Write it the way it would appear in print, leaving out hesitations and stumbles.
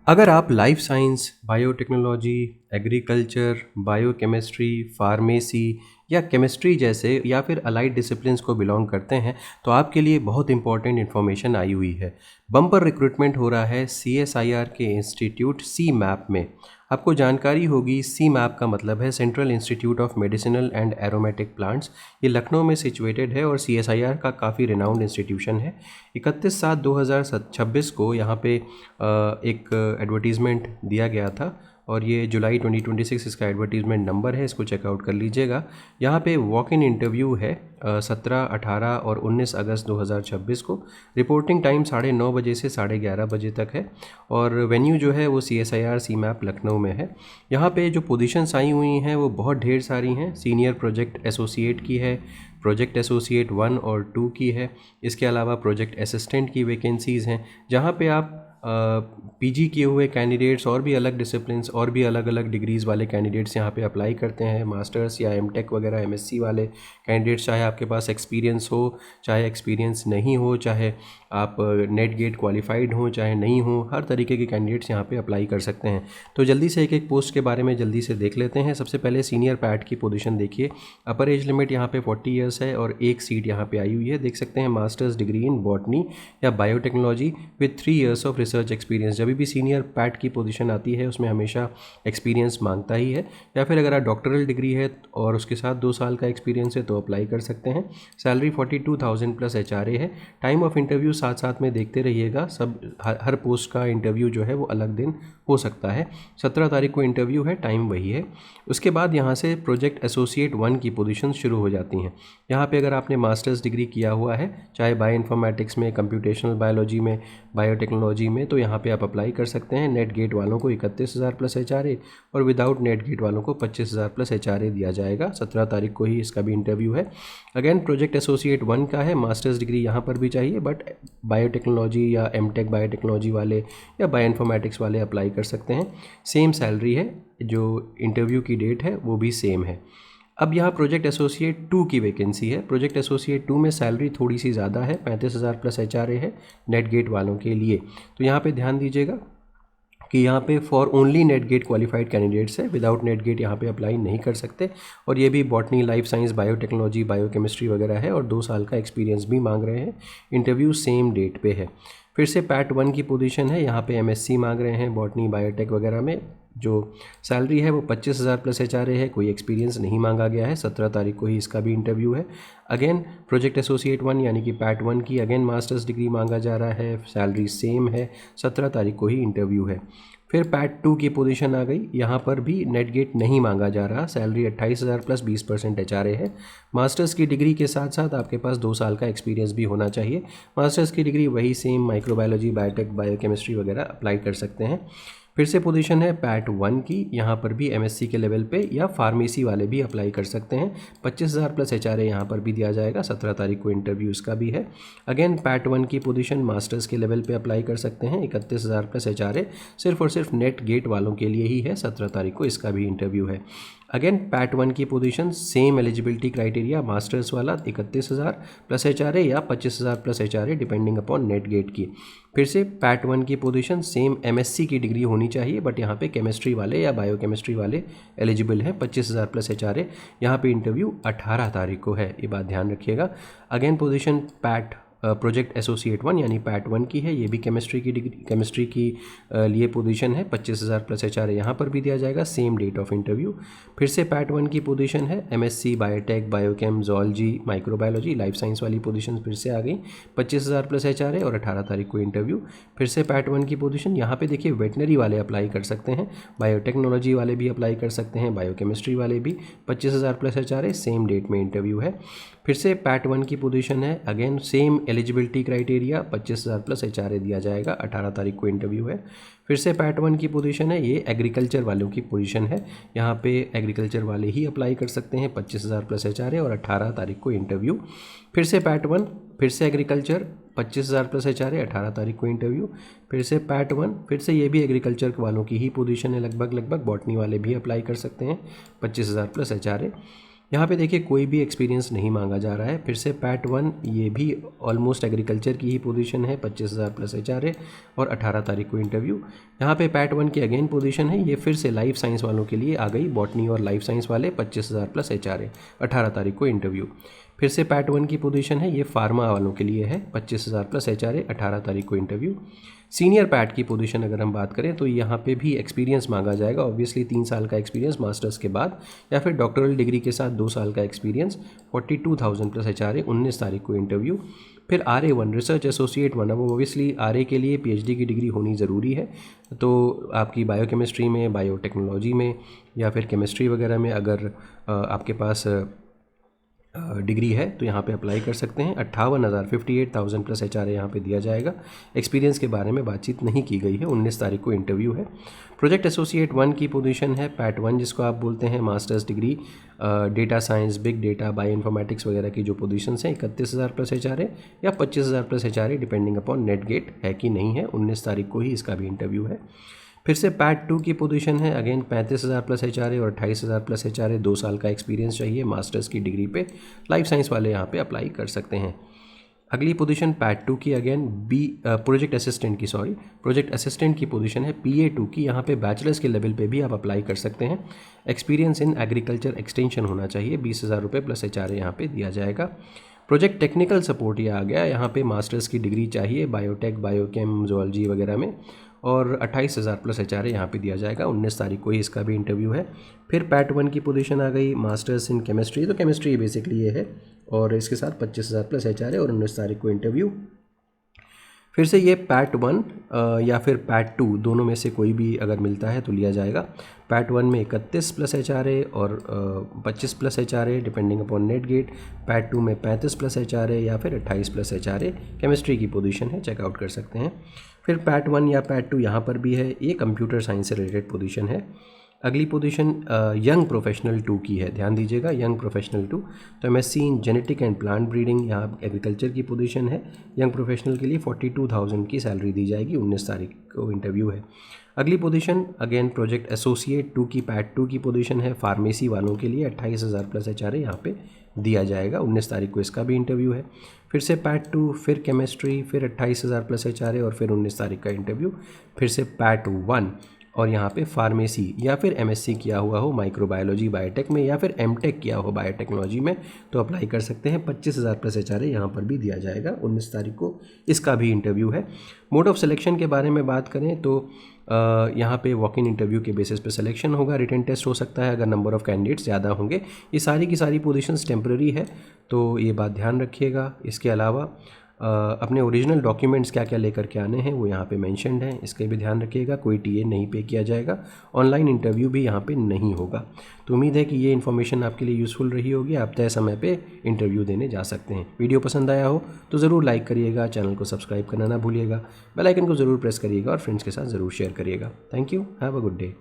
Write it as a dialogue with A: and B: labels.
A: अगर आप life science, biotechnology, agriculture, biochemistry, pharmacy या केमिस्ट्री जैसे या फिर अलाइड डिसिप्लिन्स को बिलोंग करते हैं तो आपके लिए बहुत इंपॉर्टेंट इन्फॉर्मेशन आई हुई है। बम्पर रिक्रूटमेंट हो रहा है CSIR के इंस्टीट्यूट सी मैप में। आपको जानकारी होगी, सी मैप का मतलब है central institute of medicinal and aromatic plants. ये लखनऊ में सिचुएटेड है और CSIR का काफ़ी रिनाउंड इंस्टीट्यूशन है। 31/7/2026 को यहाँ पे एक एडवर्टीज़मेंट दिया गया था और ये जुलाई 2026 इसका एडवर्टीज़मेंट नंबर है, इसको चेकआउट कर लीजिएगा। यहाँ पे वॉक इन इंटरव्यू है 17, 18 और 19 अगस्त 2026 को। रिपोर्टिंग टाइम 9:30 बजे से 11:30 बजे तक है और वेन्यू जो है वो CSIR सी मैप लखनऊ में है। यहाँ पे जो पोजीशंस आई हुई हैं वो बहुत ढेर सारी हैं। सीनियर प्रोजेक्ट एसोसिएट की है, प्रोजेक्ट एसोसिएट 1 और 2 की है। इसके अलावा प्रोजेक्ट असिस्टेंट की वैकेंसीज़ हैं, जहाँ पे आप PG किए हुए कैंडिडेट्स और भी अलग डिसिप्लिन्स और भी अलग अलग डिग्रीज़ वाले कैंडिडेट्स यहाँ पे अप्लाई करते हैं। मास्टर्स या MTech वगैरह MSc वाले कैंडिडेट्स, चाहे आपके पास एक्सपीरियंस हो चाहे एक्सपीरियंस नहीं हो, चाहे आप नेट गेट क्वालिफाइड हो चाहे नहीं हो, हर तरीके के कैंडिडेट्स यहाँ पे अप्लाई कर सकते हैं। तो जल्दी से एक एक पोस्ट के बारे में जल्दी से देख लेते हैं। सबसे पहले सीनियर पैट की पोजीशन देखिए। अपर एज लिमिट यहाँ पे 40 ईयर्स है और एक सीट यहाँ पे आई हुई है। देख सकते हैं मास्टर्स डिग्री इन बॉटनी या biotechnology with 3 years of research experience. जब भी सीनियर पैट की पोजीशन आती है उसमें हमेशा एक्सपीरियंस मांगता ही है, या फिर अगर आप डॉक्टरल डिग्री है और उसके साथ 2 साल का एक्सपीरियंस है तो अप्लाई कर सकते हैं। सैलरी 42,000 प्लस HRA है। टाइम ऑफ इंटरव्यू साथ साथ में देखते रहिएगा, सब हर पोस्ट का इंटरव्यू जो है वो अलग दिन हो सकता है। 17 तारीख को इंटरव्यू है, टाइम वही है। उसके बाद यहाँ से प्रोजेक्ट एसोसिएट 1 की पोजीशन शुरू हो जाती हैं। यहाँ पे अगर आपने मास्टर्स डिग्री किया हुआ है, चाहे बायो इन्फॉर्मेटिक्स में, कंप्यूटेशनल बायोलॉजी में, बायोटेक्नोलॉजी में, तो यहाँ पे आप अप्लाई कर सकते हैं। नेट गेट वालों को 31,000 प्लस HRA और विदाउट नेट गेट वालों को 25,000 प्लस HRA दिया जाएगा। 17 तारीख को ही इसका भी इंटरव्यू है। अगेन प्रोजेक्ट एसोसिएट 1 का है, मास्टर्स डिग्री यहाँ पर भी चाहिए, बट बायोटेक्नोलॉजी या MTech बायोटेक्नोलॉजी वाले या बायो इन्फॉर्मेटिक्स वाले अप्लाई कर सकते हैं। सेम सैलरी है, जो इंटरव्यू की डेट है वो भी सेम है। अब यहाँ प्रोजेक्ट एसोसिएट 2 की वैकेंसी है। प्रोजेक्ट एसोसिएट 2 में सैलरी थोड़ी सी ज़्यादा है, 35,000 प्लस HRA है नेट गेट वालों के लिए। तो यहाँ पे ध्यान दीजिएगा कि यहाँ पे for only NET GATE qualified candidates है, विदाउट नेट गेट यहाँ पे अप्लाई नहीं कर सकते। और ये भी botany, life science, biotechnology, biochemistry वगैरह है और 2 साल का एक्सपीरियंस भी मांग रहे हैं। इंटरव्यू सेम डेट पे है। फिर से पैट 1 की पोजीशन है, यहाँ पे MSc मांग रहे हैं बॉटनी बायोटेक वगैरह में। जो सैलरी है वो 25,000 प्लस HRA है, कोई एक्सपीरियंस नहीं मांगा गया है। 17 तारीख को ही इसका भी इंटरव्यू है। अगेन प्रोजेक्ट एसोसिएट 1 यानी कि पैट 1 की अगेन मास्टर्स डिग्री मांगा जा रहा है, सैलरी सेम है। 17 तारीख को ही इंटरव्यू है। फिर पैट 2 की पोजीशन आ गई, यहाँ पर भी नेट गेट नहीं मांगा जा रहा। सैलरी 28,000 प्लस 20% HRA है। मास्टर्स की डिग्री के साथ साथ आपके पास 2 साल का एक्सपीरियंस भी होना चाहिए। मास्टर्स की डिग्री वही सेम, माइक्रोबायोलॉजी, बायोटेक, बायोकेमिस्ट्री वगैरह अप्लाई कर सकते हैं। फिर से पोजीशन है पैट 1 की, यहाँ पर भी MSc के लेवल पे या फार्मेसी वाले भी अप्लाई कर सकते हैं। 25,000 प्लस HRA यहाँ पर भी दिया जाएगा। 17 तारीख को इंटरव्यू इसका भी है। अगेन पैट 1 की पोजीशन मास्टर्स के लेवल पे अप्लाई कर सकते हैं। 31,000 प्लस HRA सिर्फ और सिर्फ नेट गेट वालों के लिए ही है। 17 तारीख को इसका भी इंटरव्यू है। अगेन पैट 1 की position same eligibility criteria, masters वाला 31,000 प्लस HRA या 25,000 plus HRA depending upon NET GATE की। फिर से पैट 1 की पोजीशन सेम MSc की डिग्री होनी चाहिए, बट यहाँ पे केमिस्ट्री वाले या बायोकेमिस्ट्री वाले एलिजिबल हैं। 25,000 प्लस HRA। यहाँ पे इंटरव्यू 18 तारीख को है, ये बात ध्यान रखिएगा। Again position PAT project associate 1 यानी पैट 1 की है, ये भी केमिस्ट्री की डिग्री, केमिस्ट्री की लिए पोजीशन है। 25,000 प्लस HRA यहाँ पर भी दिया जाएगा, सेम डेट ऑफ इंटरव्यू। फिर से पैट 1 की पोजीशन है MSc biotech, biochem, zoology, microbiology, life science वाली पोजीशन फिर से आ गई। 25,000 प्लस HRA और 18 तारीख को इंटरव्यू। फिर से पैट 1 की पोजीशन, यहाँ पे देखिए वेटनरी वाले अप्लाई कर सकते हैं, बायोटेक्नोलॉजी वाले भी अप्लाई कर सकते हैं, बायोकेमिस्ट्री वाले भी। 25,000 प्लस HRA, सेम डेट में इंटरव्यू है। फिर से पैट 1 की पोजीशन है, again same eligibility criteria, 25,000 plus HRA दिया जाएगा। 18 तारीख को इंटरव्यू है। फिर से पैट 1 की पोजीशन है, ये एग्रीकल्चर वालों की पोजीशन है, यहाँ पे एग्रीकल्चर वाले ही अप्लाई कर सकते हैं। 25,000 प्लस HRA और 18 तारीख को इंटरव्यू। फिर से पैट 1, फिर से एग्रीकल्चर, 25,000 प्लस HRA, 18 तारीख को इंटरव्यू। फिर से पैट 1, फिर से ये भी एग्रीकल्चर वालों की ही पोजीशन है लगभग। बॉटनी वाले भी अप्लाई कर सकते हैं। 25,000 प्लस HRA। यहाँ पे देखिए कोई भी एक्सपीरियंस नहीं मांगा जा रहा है। फिर से पैट 1 ये भी ऑलमोस्ट एग्रीकल्चर की ही पोजीशन है, 25,000 प्लस HRA और 18 तारीख को इंटरव्यू। यहाँ पे पैट 1 की अगेन पोजीशन है, ये फिर से लाइफ साइंस वालों के लिए आ गई, बॉटनी और लाइफ साइंस वाले 25,000 प्लस HRA, 18 तारीख को इंटरव्यू। फिर से पैट 1 की पोजीशन है, ये फार्मा वालों के लिए है, 25,000 प्लस HRA, 18 तारीख को इंटरव्यू। सीनियर पैट की पोजीशन अगर हम बात करें तो यहाँ पे भी एक्सपीरियंस मांगा जाएगा, ऑब्वियसली 3 साल का एक्सपीरियंस मास्टर्स के बाद या फिर डॉक्टरल डिग्री के साथ 2 साल का एक्सपीरियंस, 42,000 प्लस HRA, 19 तारीख को इंटरव्यू। फिर RA1 रिसर्च एसोसिएट 1, अब ऑब्वियसली RA के लिए PhD की डिग्री होनी ज़रूरी है, तो आपकी बायोकेमिस्ट्री में, बायोटेक्नोलॉजी में या फिर केमिस्ट्री वगैरह में अगर आपके पास डिग्री है तो यहाँ पे अप्लाई कर सकते हैं। 58,000 58,000 प्लस HRA यहाँ पे दिया जाएगा। एक्सपीरियंस के बारे में बातचीत नहीं की गई है, 19 तारीख को इंटरव्यू है। प्रोजेक्ट एसोसिएट 1 की पोजीशन है, पैट 1 जिसको आप बोलते हैं, masters degree data science, big data, bio informatics वगैरह की जो पोजीशंस हैं, 31,000 प्लस HRA या 25,000 plus HRA depending upon NET GATE है कि नहीं है, 19 तारीख को ही इसका भी इंटरव्यू है। फिर से पैट 2 की पोजीशन है, अगेन 35,000 प्लस HRA और 28,000 प्लस HRA, 2 साल का एक्सपीरियंस चाहिए मास्टर्स की डिग्री पे। लाइफ साइंस वाले यहाँ पे अप्लाई कर सकते हैं। अगली पोजीशन पैट 2 की अगेन प्रोजेक्ट असिस्टेंट की पोजीशन है, PA2 की, यहाँ पे बैचलर्स के लेवल पे भी आप अप्लाई कर सकते हैं। एक्सपीरियंस इन एग्रीकल्चर एक्सटेंशन होना चाहिए, 20,000 रुपये प्लस HRA यहाँ पे दिया जाएगा। प्रोजेक्ट टेक्निकल सपोर्ट ये आ गया, यहाँ पे मास्टर्स की डिग्री चाहिए बायोटेक, बायोकेम, जोलॉजी वगैरह में, और 28,000 प्लस HRA यहाँ पे दिया जाएगा, 19 तारीख को ही इसका भी इंटरव्यू है। फिर पैट 1 की पोजीशन आ गई, मास्टर्स इन केमिस्ट्री, तो केमिस्ट्री बेसिकली ये है, और इसके साथ 25,000 प्लस HRA और 19 तारीख को इंटरव्यू। फिर से ये पैट 1 या फिर पैट 2 दोनों में से कोई भी अगर मिलता है तो लिया जाएगा। पैट 1 में 31 प्लस HRA और 25 plus HRA depending upon NET GATE. पैट 2 में 35 प्लस HRA या फिर 28 प्लस HRA, केमिस्ट्री की पोजीशन है, चेकआउट कर सकते हैं। फिर पैट 1 या पैट 2 यहाँ पर भी है, ये कंप्यूटर साइंस से रिलेटेड पोजीशन है। अगली पोजीशन यंग प्रोफेशनल 2 की है, ध्यान दीजिएगा, यंग प्रोफेशनल 2, तो MSc in genetic and plant breeding, यहाँ एग्रीकल्चर की पोजीशन है। यंग प्रोफेशनल के लिए 42,000 की सैलरी दी जाएगी, 19 तारीख को इंटरव्यू है। अगली पोजीशन अगेन प्रोजेक्ट एसोसिएट 2 की, पैट 2 की पोजीशन है, फार्मेसी वालों के लिए 28,000 प्लस HRA यहाँ पे दिया जाएगा, 19 तारीख को इसका भी इंटरव्यू है। फिर से पैट 2, फिर केमिस्ट्री, फिर 28,000 प्लस HRA और फिर 19 तारीख का इंटरव्यू। फिर से पैट 1 और यहाँ पे फार्मेसी या फिर MSc किया हुआ हो माइक्रोबायोलॉजी बायोटेक में या फिर MTech किया हो बायोटेक्नोलॉजी में तो अप्लाई कर सकते हैं, 25,000 प्लस HRA यहाँ पर भी दिया जाएगा, 19 तारीख को इसका भी इंटरव्यू है। मोड ऑफ सिलेक्शन के बारे में बात करें तो यहाँ पे वॉक इन इंटरव्यू के बेसिस पे सिलेक्शन होगा, रिटन टेस्ट हो सकता है अगर नंबर ऑफ़ कैंडिडेट्स ज़्यादा होंगे। ये सारी की सारी पोजीशंस टेम्प्रेरी है, तो ये बात ध्यान रखिएगा। इसके अलावा अपने ओरिजिनल डॉक्यूमेंट्स क्या क्या लेकर के आने हैं वो यहाँ पे मेंशन्ड हैं, इसका भी ध्यान रखिएगा। कोई TA नहीं पे किया जाएगा, ऑनलाइन इंटरव्यू भी यहाँ पे नहीं होगा। तो उम्मीद है कि ये इन्फॉर्मेशन आपके लिए यूज़फुल रही होगी, आप तय समय पे इंटरव्यू देने जा सकते हैं। वीडियो पसंद आया हो तो ज़रूर लाइक करिएगा, चैनल को सब्सक्राइब करना ना भूलिएगा, बेल आइकन को ज़रूर प्रेस करिएगा और फ्रेंड्स के साथ ज़रूर शेयर करिएगा। Thank you, have a good day.